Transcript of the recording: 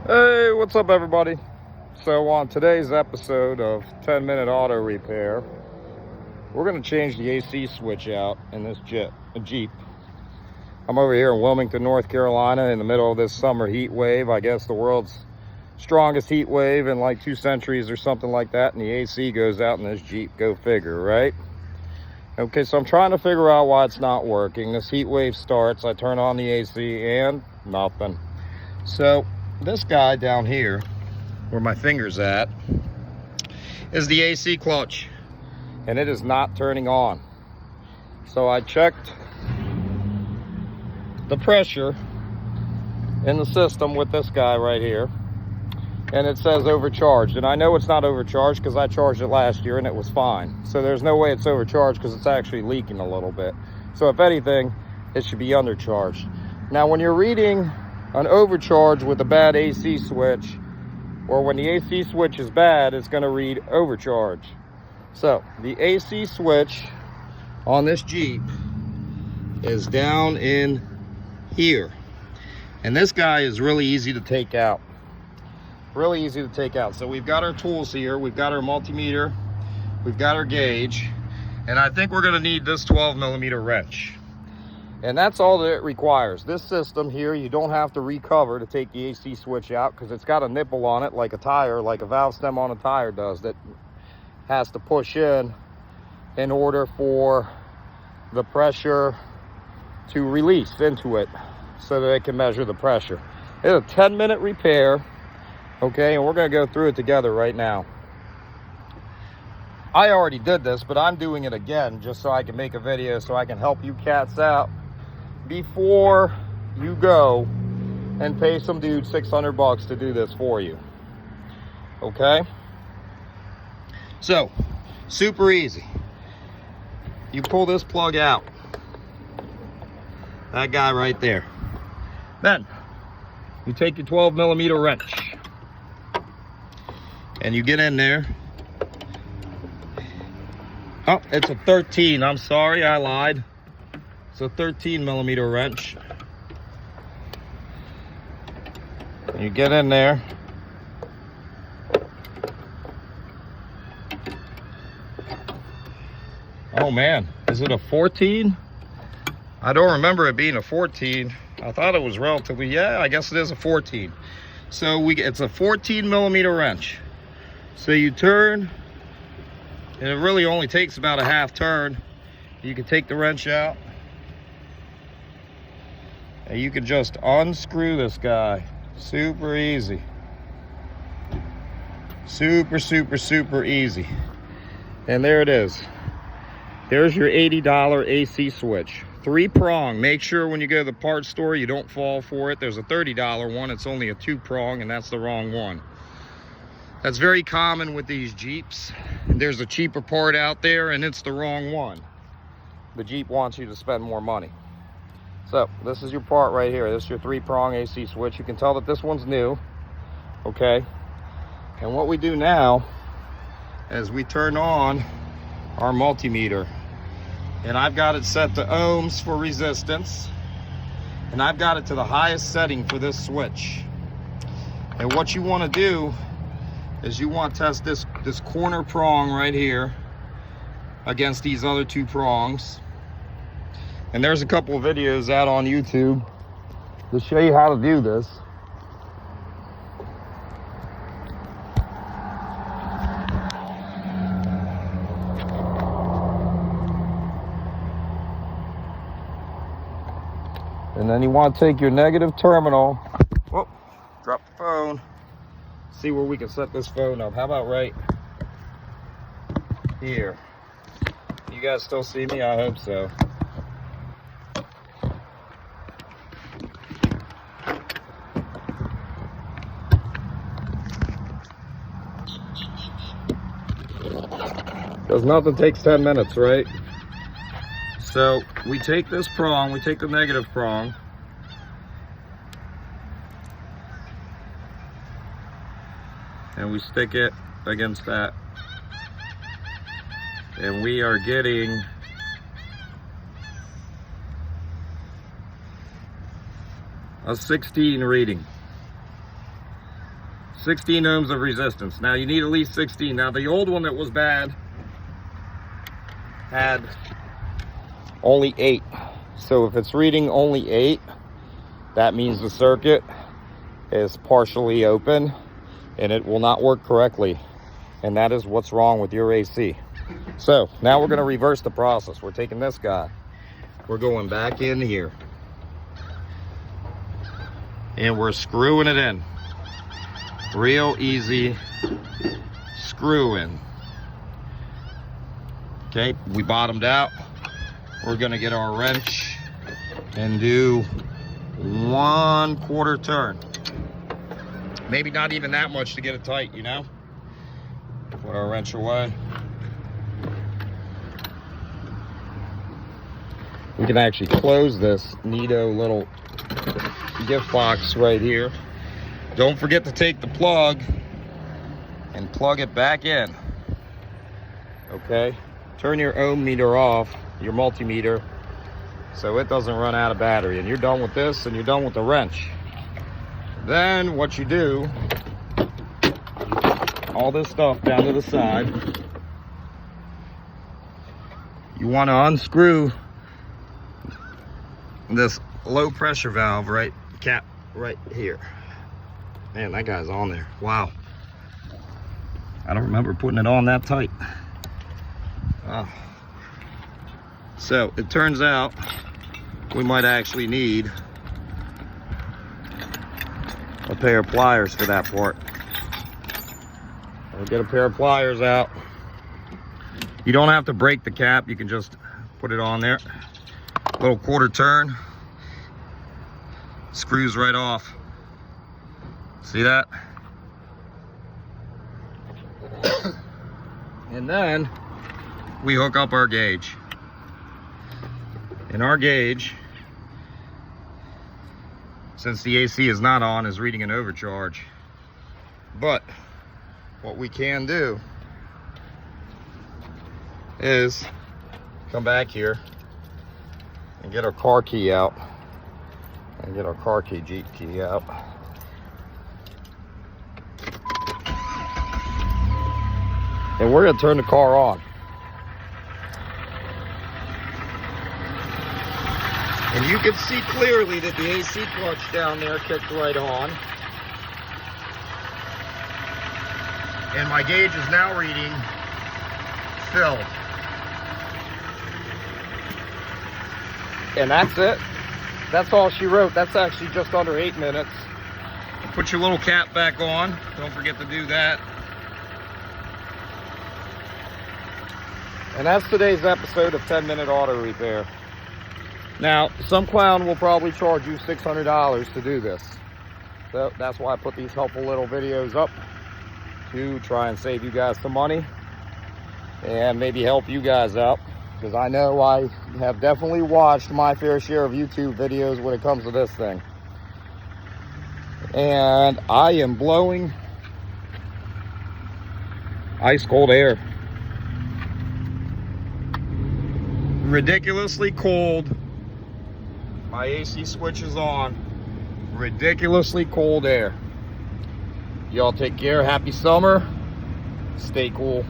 Hey, what's up everybody? So on today's episode of 10-minute auto repair, we're going to change the AC switch out in this Jeep. I'm over here in Wilmington, North Carolina in the middle of this summer heat wave. I guess the world's strongest heat wave in like 2 centuries or something like that, and the AC goes out in this Jeep. Go figure, right? Okay, so I'm trying to figure out why it's not working. This heat wave starts, I turn on the AC and nothing. So this guy down here, where my finger's at, is the AC clutch, and it is not turning on. So I checked the pressure in the system with this guy right here, and it says overcharged. And I know it's not overcharged because I charged it last year and it was fine. So there's no way it's overcharged because it's actually leaking a little bit. So if anything, it should be undercharged. Now when you're reading an overcharge with a bad AC switch, or when the AC switch is bad, it's going to read overcharge. So the AC switch on this Jeep is down in here, and this guy is really easy to take out. Really easy to take out. So we've got our tools here, we've got our multimeter, we've got our gauge, and I think we're going to need this 12mm wrench. And that's all that it requires. This system here, you don't have to recover to take the AC switch out because it's got a nipple on it like a tire, like a valve stem on a tire does, that has to push in order for the pressure to release into it so that it can measure the pressure. It's a 10-minute repair, okay, and we're going to go through it together right now. I already did this, but I'm doing it again just so I can make a video so I can help you cats out before you go and pay some dude $600 to do this for you. Okay? So, super easy. You pull this plug out. That guy right there. Then, you take your 12mm wrench and you get in there. Oh, it's a 13. I'm sorry, I lied. It's a 13mm wrench. You get in there. Oh man, is it a 14? I don't remember it being a 14. I thought it was relatively, yeah, I guess it is a 14. So it's a 14mm wrench. So you turn, and it really only takes about a half turn. You can take the wrench out, and you can just unscrew this guy. Super easy. Super easy. And there it is. There's your $80 AC switch. 3-prong. Make sure when you go to the parts store you don't fall for it. There's a $30 one. It's only a 2-prong, and that's the wrong one. That's very common with these Jeeps. There's a cheaper part out there, and it's the wrong one. The Jeep wants you to spend more money. So this is your part right here. This is your 3-prong AC switch. You can tell that this one's new, okay? And what we do now is we turn on our multimeter, and I've got it set to ohms for resistance, and I've got it to the highest setting for this switch. And what you want to do is you want to test this corner prong right here against these other 2 prongs. And there's a couple of videos out on YouTube to show you how to do this. And then you want to take your negative terminal. Whoop, drop the phone. See where we can set this phone up. How about right here? You guys still see me? I hope so. Because nothing takes 10 minutes, right? So we take this prong, we take the negative prong, and we stick it against that. And we are getting a 16 reading. 16 ohms of resistance. Now you need at least 16. Now the old one that was bad had only 8. So if it's reading only 8, that means the circuit is partially open and it will not work correctly. And that is what's wrong with your AC. So now we're going to reverse the process. We're taking this guy. We're going back in here. And we're screwing it in. Real easy screw in. Okay, we bottomed out. We're going to get our wrench and do 1/4 turn. Maybe not even that much to get it tight, you know? Put our wrench away. We can actually close this neato little gift box right here. Don't forget to take the plug and plug it back in. Okay? Turn your ohm meter off, your multimeter, so it doesn't run out of battery. And you're done with this, and you're done with the wrench. Then what you do, all this stuff down to the side, you want to unscrew this low pressure valve cap right here. Man, that guy's on there. Wow. I don't remember putting it on that tight. So it turns out we might actually need a pair of pliers for that part. We'll get a pair of pliers out. You don't have to break the cap, you can just put it on there. Little 1/4 turn, screws right off. See that? And then we hook up our gauge. And our gauge, since the AC is not on, is reading an overcharge. But what we can do is come back here and get our car key out. And get our car key, Jeep key out. And we're gonna turn the car on. And you can see clearly that the AC clutch down there kicked right on. And my gauge is now reading filled. And that's it. That's all she wrote. That's actually just under 8 minutes. Put your little cap back on. Don't forget to do that. And that's today's episode of 10-Minute Auto Repair. Now, some clown will probably charge you $600 to do this. So that's why I put these helpful little videos up, to try and save you guys some money and maybe help you guys out. Because I know I have definitely watched my fair share of YouTube videos when it comes to this thing. And I am blowing ice cold air. Ridiculously cold. My AC switch is on. Ridiculously cold air. Y'all take care. Happy summer. Stay cool.